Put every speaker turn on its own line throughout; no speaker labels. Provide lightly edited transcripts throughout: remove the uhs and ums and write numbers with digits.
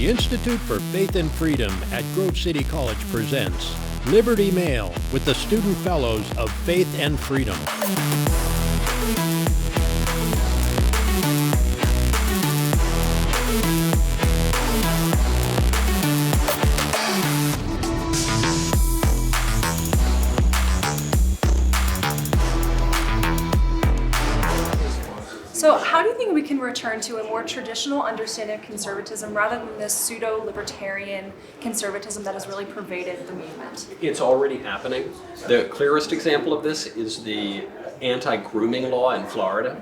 The Institute for Faith and Freedom at Grove City College presents Liberty Mail with the Student Fellows of Faith and Freedom.
So how do you think we can return to a more traditional understanding of conservatism rather than this pseudo-libertarian conservatism that has really pervaded the movement?
It's already happening. The clearest example of this is the anti-grooming law in Florida.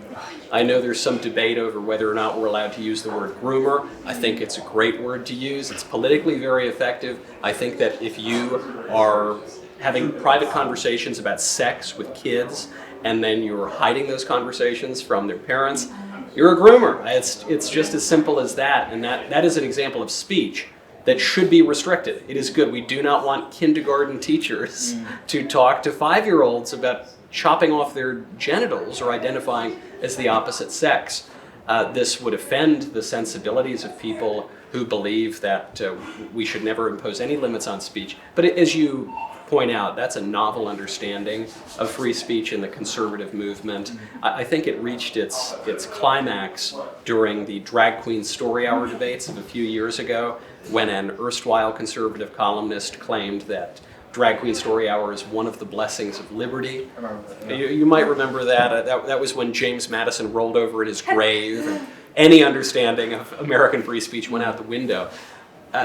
I know there's some debate over whether or not we're allowed to use the word groomer. I think it's a great word to use. It's politically very effective. I think that if you are having private conversations about sex with kids and then you're hiding those conversations from their parents, you're a groomer. It's just as simple as that, and that is an example of speech that should be restricted. It is good. We do not want kindergarten teachers to talk to 5-year-olds about chopping off their genitals or identifying as the opposite sex. This would offend the sensibilities of people who believe that we should never impose any limits on speech. But as you point out, that's a novel understanding of free speech in the conservative movement. I think it reached its climax during the drag queen story hour debates of a few years ago, when an erstwhile conservative columnist claimed that drag queen story hour is one of the blessings of liberty. You might remember that. That was when James Madison rolled over in his grave, and any understanding of American free speech went out the window.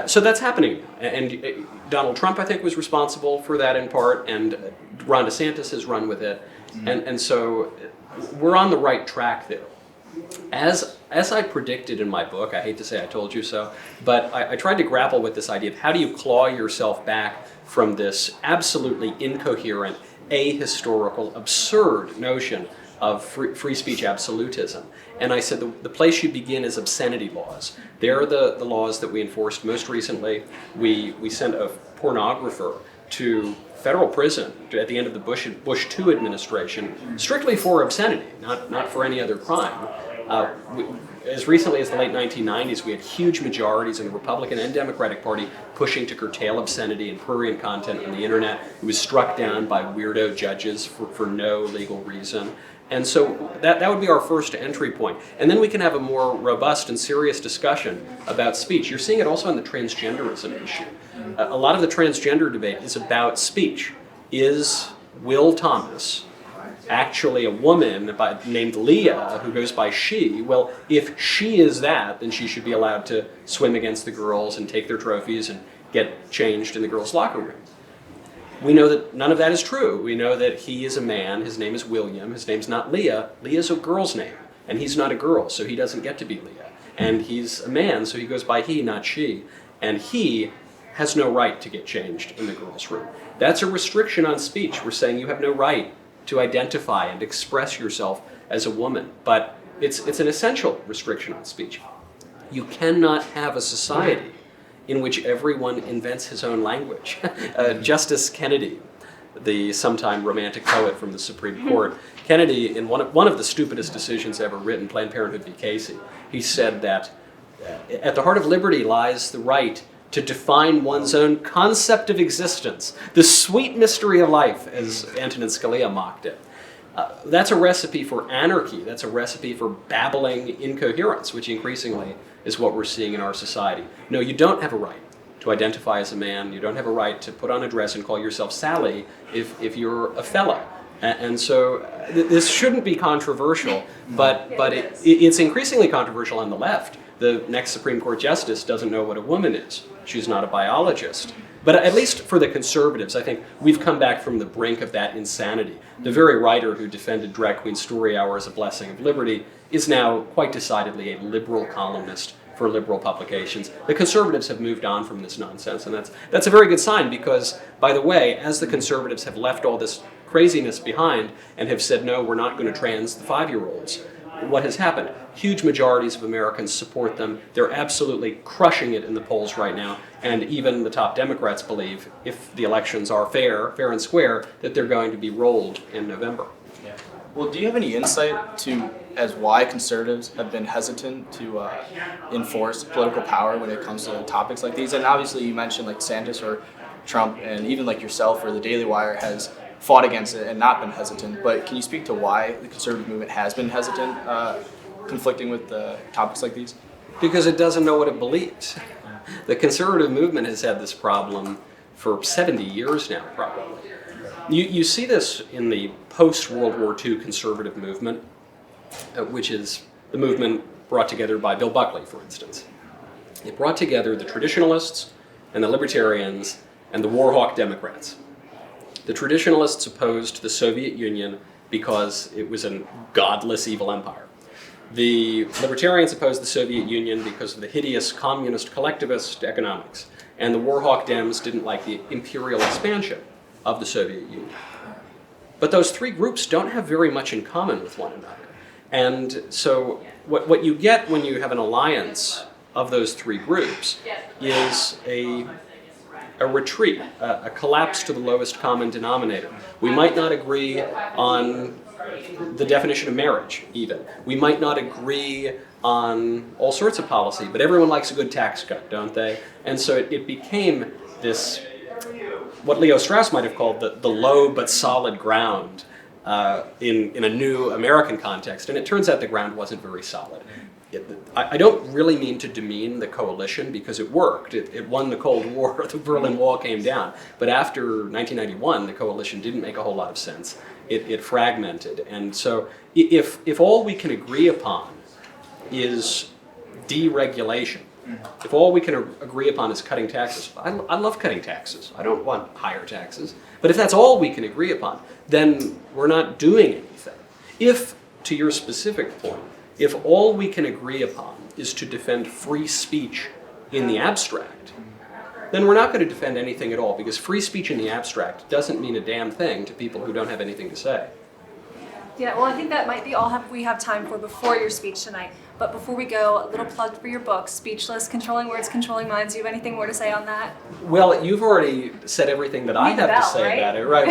So that's happening, and Donald Trump, I think, was responsible for that in part, and Ron DeSantis has run with it, and so we're on the right track there. As I predicted in my book, I hate to say I told you so, but I tried to grapple with this idea of how do you claw yourself back from this absolutely incoherent, ahistorical, absurd notion of free speech absolutism. And I said the place you begin is obscenity laws. They're the laws that we enforced most recently. We sent a pornographer to federal prison at the end of the Bush II administration, strictly for obscenity, not for any other crime. As recently as the late 1990s, we had huge majorities in the Republican and Democratic Party pushing to curtail obscenity and prurient content on the internet. It was struck down by weirdo judges for no legal reason. And so that would be our first entry point. And then we can have a more robust and serious discussion about speech. You're seeing it also on the transgenderism issue. A lot of the transgender debate is about speech. Is Will Thomas actually a woman named Leah who goes by she? Well, if she is that, then she should be allowed to swim against the girls and take their trophies and get changed in the girls' locker room. We know that none of that is true. We know that he is a man, his name is William, his name's not Leah. Leah's a girl's name, and he's not a girl, so he doesn't get to be Leah. And he's a man, so he goes by he, not she. And he has no right to get changed in the girls' room. That's a restriction on speech. We're saying you have no right to identify and express yourself as a woman. But it's an essential restriction on speech. You cannot have a society in which everyone invents his own language. Justice Kennedy, the sometime romantic poet from the Supreme Court, Kennedy, in one of the stupidest decisions ever written, Planned Parenthood v. Casey, he said that at the heart of liberty lies the right to define one's own concept of existence, the sweet mystery of life, as Antonin Scalia mocked it. That's a recipe for anarchy. That's a recipe for babbling incoherence, which increasingly is what we're seeing in our society. No, you don't have a right to identify as a man. You don't have a right to put on a dress and call yourself Sally if you're a fella. And so this shouldn't be controversial, but it's increasingly controversial on the left. The next Supreme Court justice doesn't know what a woman is. She's not a biologist. But at least for the conservatives, I think we've come back from the brink of that insanity. The very writer who defended Drag Queen Story Hour as a blessing of liberty is now quite decidedly a liberal columnist for liberal publications. The conservatives have moved on from this nonsense, and that's a very good sign because, by the way, as the conservatives have left all this craziness behind and have said, no, we're not going to trans the 5-year-olds, what has happened? Huge majorities of Americans support them. They're absolutely crushing it in the polls right now. And even the top Democrats believe, if the elections are fair and square, that they're going to be rolled in November.
Yeah. Well, do you have any insight to as why conservatives have been hesitant to enforce political power when it comes to topics like these? And obviously you mentioned like DeSantis or Trump, and even like yourself or the Daily Wire has fought against it and not been hesitant. But can you speak to why the conservative movement has been hesitant, conflicting with topics like these?
Because it doesn't know what it believes. The conservative movement has had this problem for 70 years now, probably. You see this in the post-World War II conservative movement, which is the movement brought together by Bill Buckley, for instance. It brought together the traditionalists and the libertarians and the war hawk Democrats. The traditionalists opposed the Soviet Union because it was a godless, evil empire. The libertarians opposed the Soviet Union because of the hideous communist collectivist economics. And the war hawk Dems didn't like the imperial expansion of the Soviet Union. But those three groups don't have very much in common with one another. And so what you get when you have an alliance of those three groups is a retreat, a collapse to the lowest common denominator. We might not agree on the definition of marriage, even. We might not agree on all sorts of policy, but everyone likes a good tax cut, don't they? And so it became this, what Leo Strauss might have called the low but solid ground in a new American context, and it turns out the ground wasn't very solid. I don't really mean to demean the coalition because it worked. It won the Cold War, the Berlin Wall came down. But after 1991, the coalition didn't make a whole lot of sense. It fragmented. And so if all we can agree upon is deregulation, if all we can agree upon is cutting taxes, I love cutting taxes. I don't want higher taxes. But if that's all we can agree upon, then we're not doing anything. If, to your specific point, if all we can agree upon is to defend free speech in the abstract, then we're not going to defend anything at all, because free speech in the abstract doesn't mean a damn thing to people who don't have anything to say.
Yeah, well, I think that might be all we have time for before your speech tonight. But before we go, a little plug for your book, Speechless, Controlling Words, Controlling Minds. Do you have anything more to say on that?
Well, you've already said everything that I have to say about it. Right?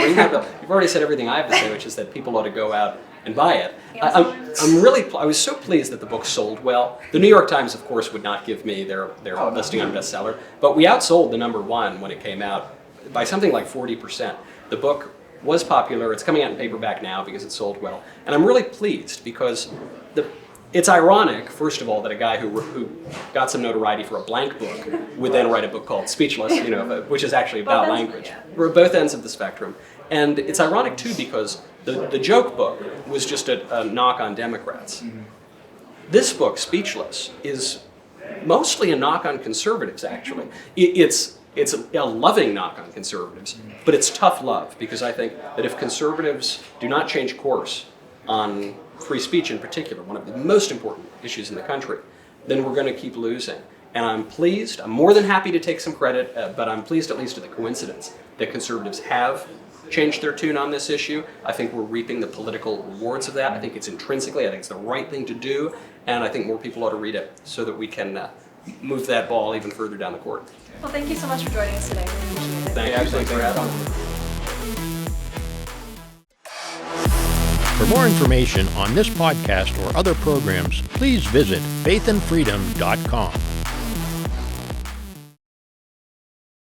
You've already said everything I have to say, which is that people ought to go out and buy it. I was so pleased that the book sold well. The New York Times, of course, would not give me their listing on bestseller, but we outsold the #1 when it came out by something like 40%. The book was popular. It's coming out in paperback now because it sold well, and I'm really pleased because it's ironic, first of all, that a guy who got some notoriety for a blank book would then write a book called Speechless, which is actually about language. We're at both ends of the spectrum. And it's ironic, too, because the joke book was just a knock on Democrats. This book, Speechless, is mostly a knock on conservatives, actually. It's a loving knock on conservatives, but it's tough love, because I think that if conservatives do not change course on free speech in particular, one of the most important issues in the country, then we're going to keep losing. And I'm pleased, I'm more than happy to take some credit, but I'm pleased at least at the coincidence that conservatives have changed their tune on this issue. I think we're reaping the political rewards of that. I think it's the right thing to do, and I think more people ought to read it so that we can move that ball even further down the court.
Well, thank you so much for joining us today. We appreciate it.
Thanks for having me.
For more information on this podcast or other programs, please visit faithandfreedom.com.